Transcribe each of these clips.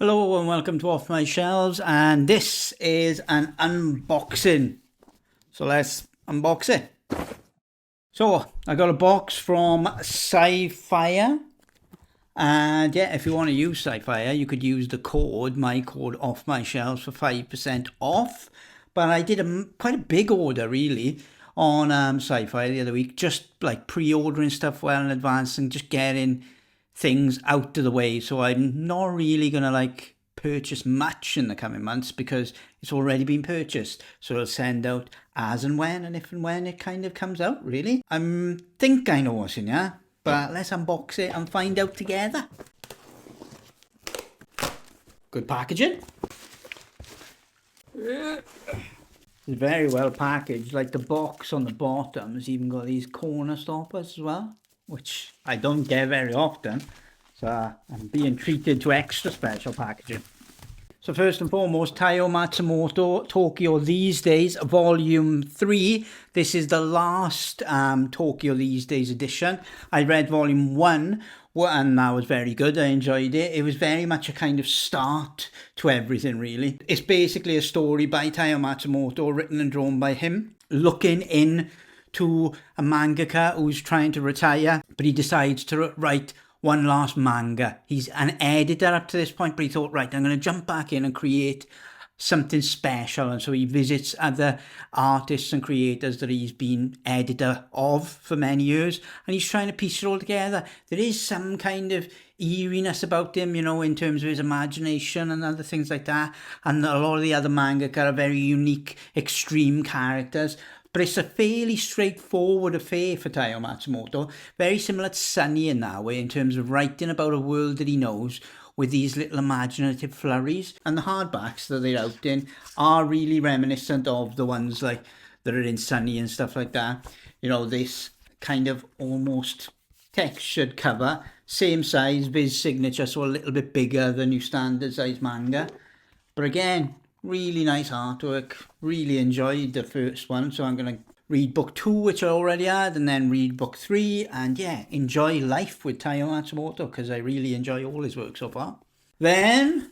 Hello and welcome to Off My Shelves, and this is an unboxing. So let's unbox it. So I got a box from Scifier, and yeah, if you want to use Scifier, you could use my code Off My Shelves for 5% off. But I did quite a big order really on Scifier the other week, just like pre-ordering stuff well in advance and just getting things out of the way. So I'm not really gonna purchase much in the coming months because it's already been purchased. So it'll send out as and when, and if and when it kind of comes out, really. I think I know what's in here, but let's unbox it and find out together. Good packaging. It's very well packaged. Like the box on the bottom has even got these corner stoppers as well, which I don't get very often. So I'm being treated to extra special packaging. So first and foremost, Taiyo Matsumoto, Tokyo These Days, Volume 3. This is the last Tokyo These Days edition. I read Volume 1, and that was very good. I enjoyed it. It was very much a kind of start to everything, really. It's basically a story by Taiyo Matsumoto, written and drawn by him, looking into a mangaka who's trying to retire, but he decides to write one last manga. He's an editor up to this point, but he thought, right, I'm going to jump back in and create something special. And so he visits other artists and creators that he's been editor of for many years, and he's trying to piece it all together. There is some kind of eeriness about him, you know, in terms of his imagination and other things like that. And a lot of the other mangaka are very unique, extreme characters. But it's a fairly straightforward affair for Taiyo Matsumoto, very similar to Sunny in that way, in terms of writing about a world that he knows with these little imaginative flurries. And the hardbacks that they're out in are really reminiscent of the ones like that are in Sunny and stuff like that. You know, this kind of almost textured cover, same size, Viz signature, so a little bit bigger than your standard size manga. But again, really nice artwork. Really enjoyed the first one, so I'm going to read book 2, which I already had, and then read book 3, and yeah, enjoy life with Taiyo Matsumoto, because I really enjoy all his work so far. Then,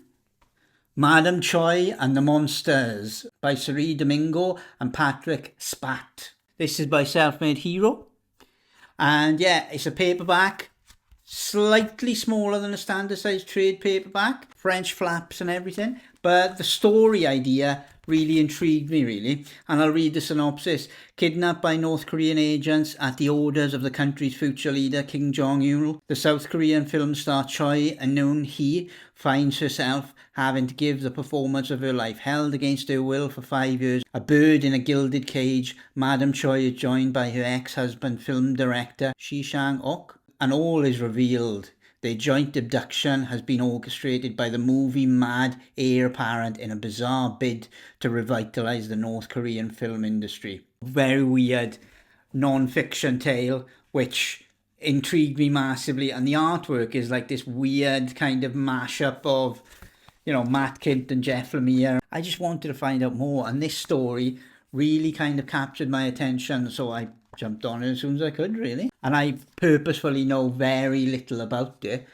Madam Choi and the Monsters by Sari Domingo and Patrick Spat. This is by Self-Made Hero, and yeah, it's a paperback, slightly smaller than a standard size trade paperback, French flaps and everything, but the story idea really intrigued me, really. And I'll read the synopsis. Kidnapped by North Korean agents at the orders of the country's future leader, Kim Jong-il, the South Korean film star Choi Eun-hee finds herself having to give the performance of her life. Held against her will for 5 years, a bird in a gilded cage, Madam Choi is joined by her ex-husband, film director Shi Sang-ok, and all is revealed. Their joint abduction has been orchestrated by the movie mad heir apparent in a bizarre bid to revitalise the North Korean film industry. Very weird non-fiction tale, which intrigued me massively. And the artwork is like this weird kind of mashup of, you know, Matt Kint and Jeff Lemire. I just wanted to find out more, and this story really kind of captured my attention, so I jumped on it as soon as I could, really. And I purposefully know very little about it,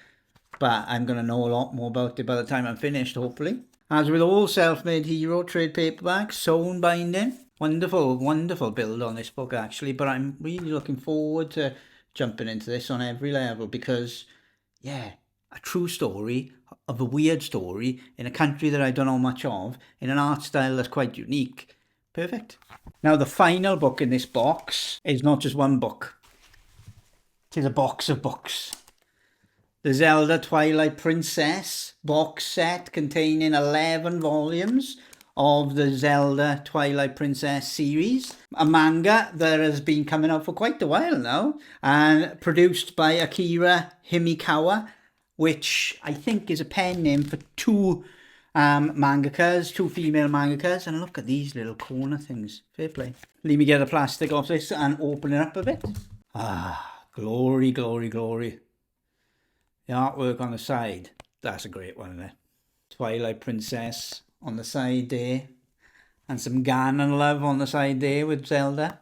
but I'm going to know a lot more about it by the time I'm finished, hopefully. As with all Self-Made Hero trade paperbacks, sewn binding. Wonderful, wonderful build on this book, actually, but I'm really looking forward to jumping into this on every level because, yeah, a true story of a weird story in a country that I don't know much of, in an art style that's quite unique. Perfect. Now, the final book in this box is not just one book. It is a box of books. The Zelda Twilight Princess box set containing 11 volumes of the Zelda Twilight Princess series. A manga that has been coming out for quite a while now, and produced by Akira Himikawa, which I think is a pen name for two mangakas, two female mangakas. And look at these little corner things. Fair play. Let me get the plastic off this and open it up a bit. Ah, glory, glory, glory. The artwork on the side, that's a great one, isn't it? Twilight Princess on the side there, and some Ganon love on the side there with Zelda.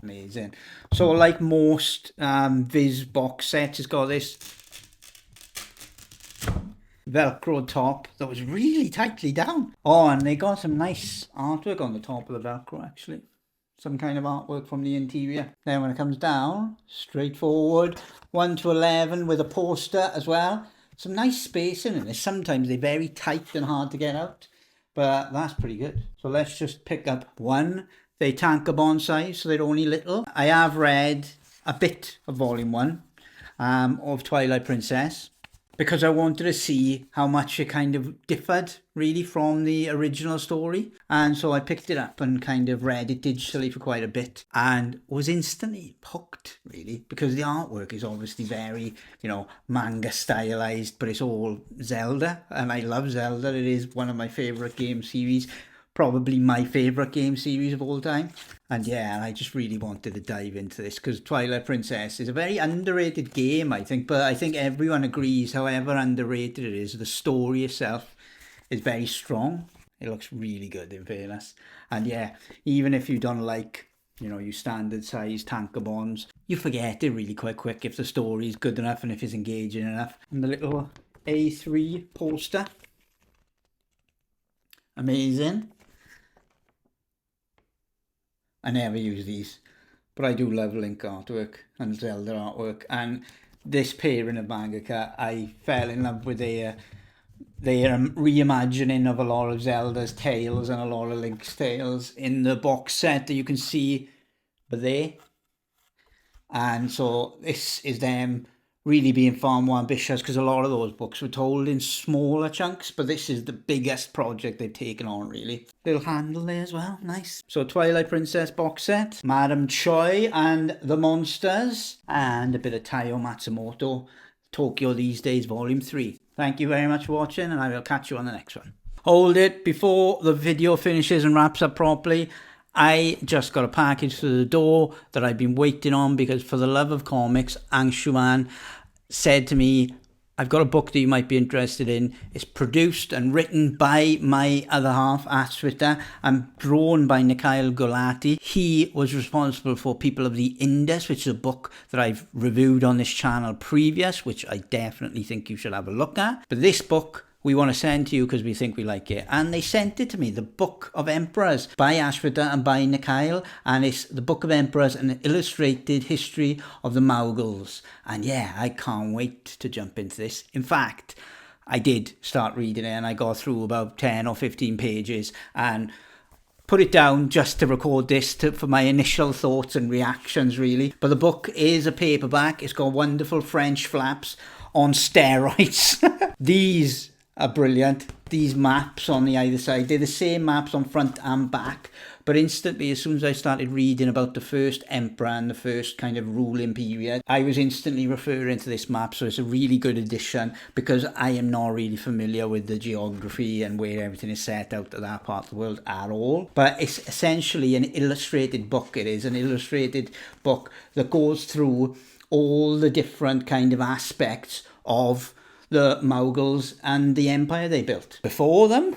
Amazing. So like most Viz box sets, it's got this Velcro top that was really tightly down. Oh, and they got some nice artwork on the top of the Velcro, actually. Some kind of artwork from the interior. Then when it comes down, straightforward, 1 to 11 with a poster as well. Some nice spacing in it. Sometimes they're very tight and hard to get out, but that's pretty good. So let's just pick up one. They tankobon size, so they're only little. I have read a bit of volume 1 of Twilight Princess, because I wanted to see how much it kind of differed really from the original story. And so I picked it up and kind of read it digitally for quite a bit and was instantly hooked, really, because the artwork is obviously very, you know, manga stylized, but it's all Zelda, and I love Zelda. It is one of my favorite game series, probably my favorite game series of all time. And yeah, I just really wanted to dive into this because Twilight Princess is a very underrated game, I think, but I think everyone agrees, however underrated it is, the story itself is very strong. It looks really good, in fairness. And yeah, even if you don't like, you know, your standard size tankobons, you forget it really quite quick if the story is good enough and if it's engaging enough. And the little A3 poster, amazing. I never use these, but I do love Link artwork and Zelda artwork. And this pairing of mangaka, I fell in love with their reimagining of a lot of Zelda's tales and a lot of Link's tales in the box set that you can see there. And so this is them really being far more ambitious, because a lot of those books were told in smaller chunks, but this is the biggest project they've taken on, really. Little handle there as well, nice. So Twilight Princess box set, Madame Choi and the Monsters, and a bit of Taiyo Matsumoto, Tokyo These Days Volume 3. Thank you very much for watching, and I will catch you on the next one. Hold it, before the video finishes and wraps up properly, I just got a package through the door that I've been waiting on, because for the love of comics, Anshuman said to me, I've got a book that you might be interested in. It's produced and written by my other half, Scifier, and drawn by Mikhail Gulati. He was responsible for People of the Indus, which is a book that I've reviewed on this channel previous, which I definitely think you should have a look at. But this book we want to send to you because we think we like it. And they sent it to me, The Book of Emperors by Scifier and by Mikhail. And it's The Book of Emperors, an illustrated history of the Mughals. And yeah, I can't wait to jump into this. In fact, I did start reading it and I got through about 10 or 15 pages and put it down just to record this for my initial thoughts and reactions, really. But the book is a paperback. It's got wonderful French flaps on steroids. These are brilliant. These maps on the either side, they're the same maps on front and back, but instantly, as soon as I started reading about the first emperor and the first kind of ruling period, I was instantly referring to this map. So it's a really good addition, because I am not really familiar with the geography and where everything is set out of that part of the world at all. But it's essentially an illustrated book. It is an illustrated book that goes through all the different kind of aspects of the Mughals and the empire they built before them,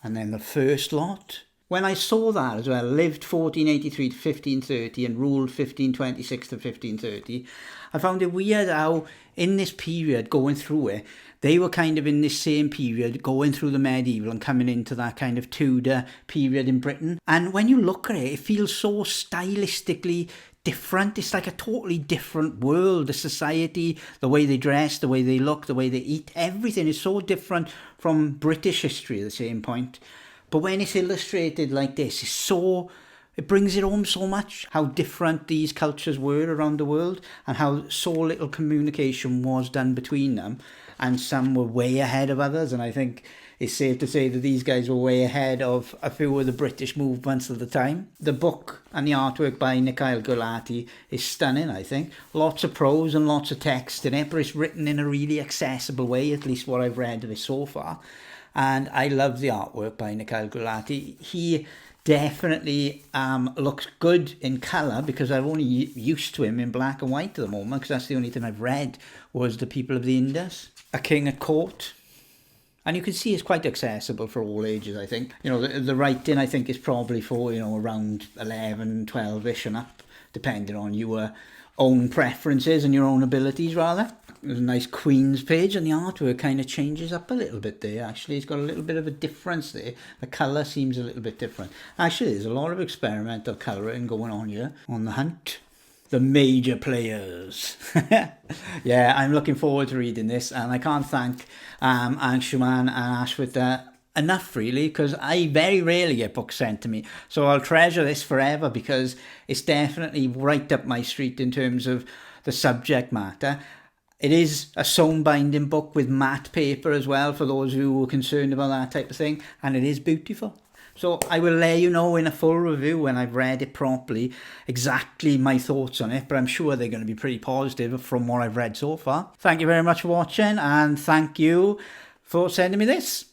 and then the first lot. When I saw that as well, lived 1483 to 1530 and ruled 1526 to 1530, I found it weird how in this period, going through it, they were kind of in this same period, going through the medieval and coming into that kind of Tudor period in Britain. And when you look at it, it feels so stylistically different. It's like a totally different world. The society, the way they dress, the way they look, the way they eat, everything is so different from British history at the same point. But when it's illustrated like this, it brings it home so much, how different these cultures were around the world and how so little communication was done between them. And some were way ahead of others. And I think it's safe to say that these guys were way ahead of a few of the British movements at the time. The book and the artwork by Mikhail Gulati is stunning, I think. Lots of prose and lots of text in it, but it's written in a really accessible way, at least what I've read of it so far. And I love the artwork by Mikhail Gulati. He definitely looks good in colour, because I'm only used to him in black and white at the moment, because that's the only thing I've read was The People of the Indus. A King at Court. And you can see it's quite accessible for all ages, I think. You know, the writing, I think, is probably for, you know, around 11, 12-ish and up, depending on your own preferences and your own abilities, rather. There's a nice Queen's page, and the artwork kind of changes up a little bit there. Actually, it's got a little bit of a difference there. The colour seems a little bit different. Actually, there's a lot of experimental colouring going on here on the Hunt. The major players. Yeah, I'm looking forward to reading this, and I can't thank Anshuman and Ashwita enough, really, because I very rarely get books sent to me. So I'll treasure this forever, because it's definitely right up my street in terms of the subject matter. It is a sewn binding book with matte paper as well, for those who are concerned about that type of thing, and it is beautiful. So I will let you know in a full review when I've read it properly exactly my thoughts on it, but I'm sure they're going to be pretty positive from what I've read so far. Thank you very much for watching, and thank you for sending me this.